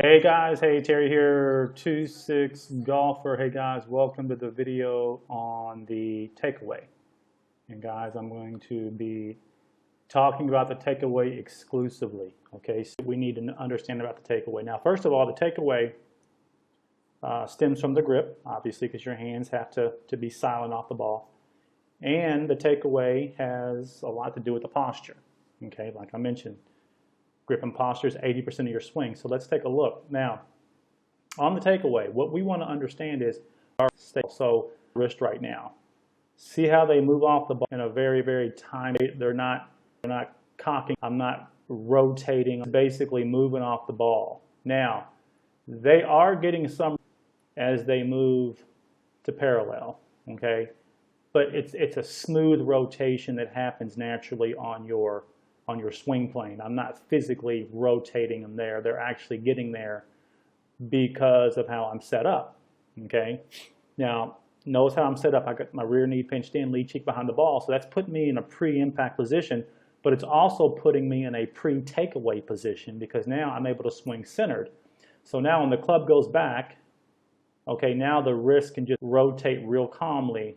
Hey guys, hey Terry here, 2-6 golfer. Hey guys, welcome to the video on the takeaway. And guys, I'm going to be talking about the takeaway exclusively. Okay, so we need to understand about the takeaway. Now, first of all, the takeaway stems from the grip, obviously, because your hands have to be silent off the ball. And the takeaway has a lot to do with the posture. Okay, like I mentioned. Grip and posture is 80% of your swing. So let's take a look. Now, on the takeaway, what we want to understand is our so wrist right now. See how they move off the ball in a very, very tiny. They're not cocking. I'm not rotating. I'm basically moving off the ball. Now, they are getting some as they move to parallel. Okay, but it's a smooth rotation that happens naturally on your swing plane. I'm not physically rotating them there. They're actually getting there because of how I'm set up. Okay. Now, notice how I'm set up. I got my rear knee pinched in, lead cheek behind the ball. So that's putting me in a pre-impact position, but it's also putting me in a pre-takeaway position because now I'm able to swing centered. So now when the club goes back, okay, now the wrist can just rotate real calmly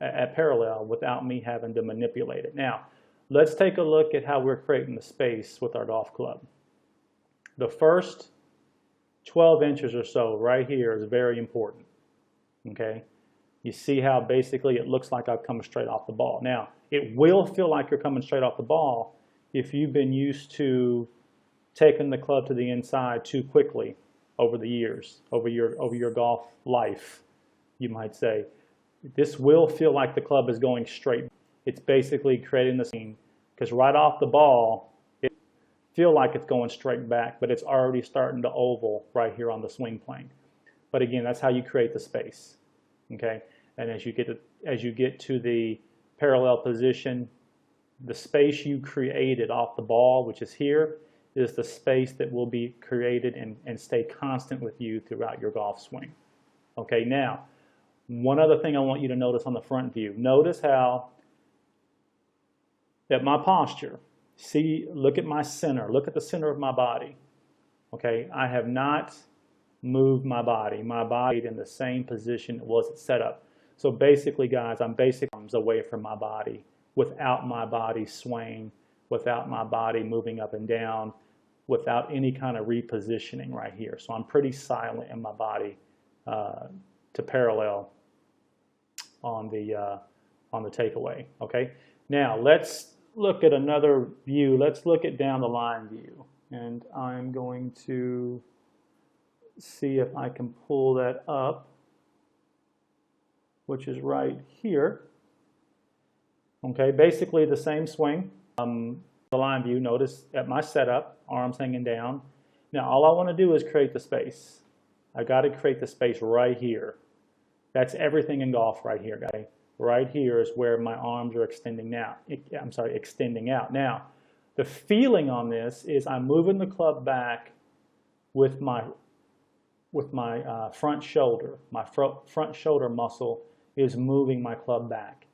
at parallel without me having to manipulate it. Now, let's take a look at how we're creating the space with our golf club. The first 12 inches or so right here is very important. Okay, you see how basically it looks like I've come straight off the ball. Now, it will feel like you're coming straight off the ball if you've been used to taking the club to the inside too quickly over the years, over your golf life, you might say. This will feel like the club is going straight. It's basically creating the scene because right off the ball, it feels like it's going straight back, but it's already starting to oval right here on the swing plane. But again, that's how you create the space. Okay, and as you get to the parallel position, the space you created off the ball, which is here, is the space that will be created and stay constant with you throughout your golf swing. Okay, now, one other thing I want you to notice on the front view. Notice how at my posture, see, look at my center, look at the center of my body. Okay, I have not moved my body. My body in the same position it was set up. So basically, guys, I'm basically arms away from my body without my body swaying, without my body moving up and down, without any kind of repositioning right here. So I'm pretty silent in my body to parallel on the takeaway. Okay. Now let's look at another view. Let's look at down the line view, and I'm going to see if I can pull that up, which is right here. Okay, basically the same swing. The line view, notice at my setup, arms hanging down. Now all I want to do is create the space. I got to create the space right here. That's everything in golf right here, guys. Right here is where my arms are extending out. Extending out. Now, the feeling on this is I'm moving the club back with my front shoulder. My front shoulder muscle is moving my club back.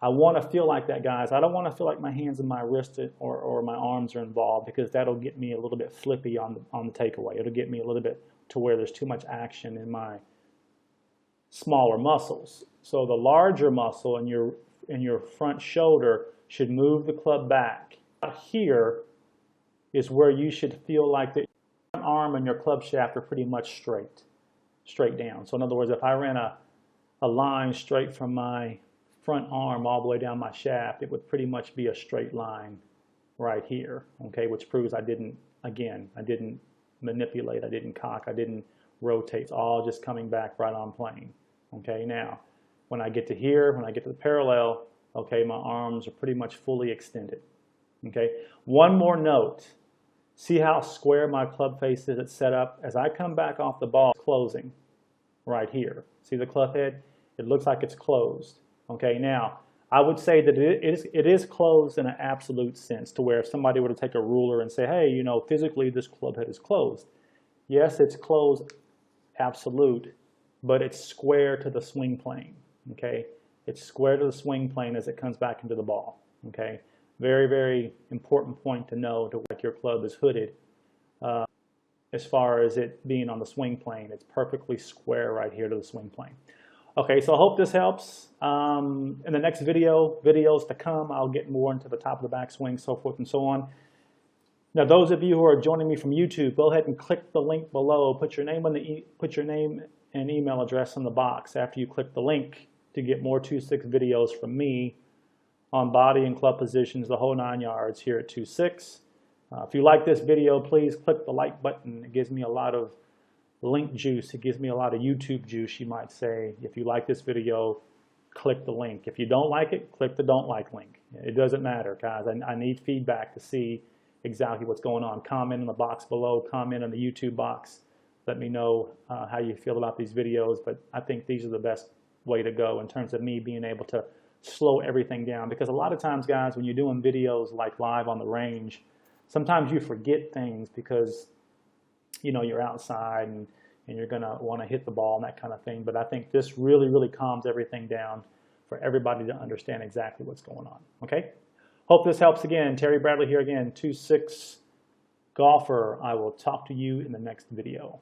I want to feel like that, guys. I don't want to feel like my hands and my wrist or my arms are involved because that'll get me a little bit flippy on the takeaway. It'll get me a little bit to where there's too much action in my smaller muscles. So the larger muscle in your front shoulder should move the club back. Here is where you should feel like the front arm and your club shaft are pretty much straight down. So in other words, if I ran a line straight from my front arm all the way down my shaft, it would pretty much be a straight line right here, okay, which proves I didn't manipulate, I didn't cock, I didn't rotate. It's all just coming back right on plane. Okay, now, when I get to here, when I get to the parallel, okay, my arms are pretty much fully extended. Okay, one more note. See how square my club face is? It's set up. As I come back off the ball, it's closing right here. See the club head? It looks like it's closed. Okay, now, I would say that it is closed in an absolute sense to where if somebody were to take a ruler and say, hey, you know, physically this club head is closed. Yes, it's closed, absolute, but it's square to the swing plane, okay? It's square to the swing plane as it comes back into the ball, okay? Very, very important point to know to like your club is hooded. as far as it being on the swing plane. It's perfectly square right here to the swing plane. Okay, so I hope this helps. In the next videos to come, I'll get more into the top of the backswing, so forth and so on. Now, those of you who are joining me from YouTube, go ahead and click the link below. Put your name and email address in the box after you click the link to get more 2-6 videos from me on body and club positions, the whole 9 yards here at 2-6. If you like this video, please click the like button. It gives me a lot of link juice. It gives me a lot of YouTube juice, you might say. If you like this video, click the link. If you don't like it, click the don't like link. It doesn't matter, guys. I need feedback to see exactly what's going on. Comment in the box below, comment in the YouTube box. Let me know how you feel about these videos, but I think these are the best way to go in terms of me being able to slow everything down, because a lot of times, guys, when you're doing videos like live on the range, sometimes you forget things because you're outside and you're gonna want to hit the ball and that kind of thing. But I think this really calms everything down for everybody to understand exactly what's going on. Okay, hope this helps. Again, Terry Bradley here again, 2-6 golfer. I will talk to you in the next video.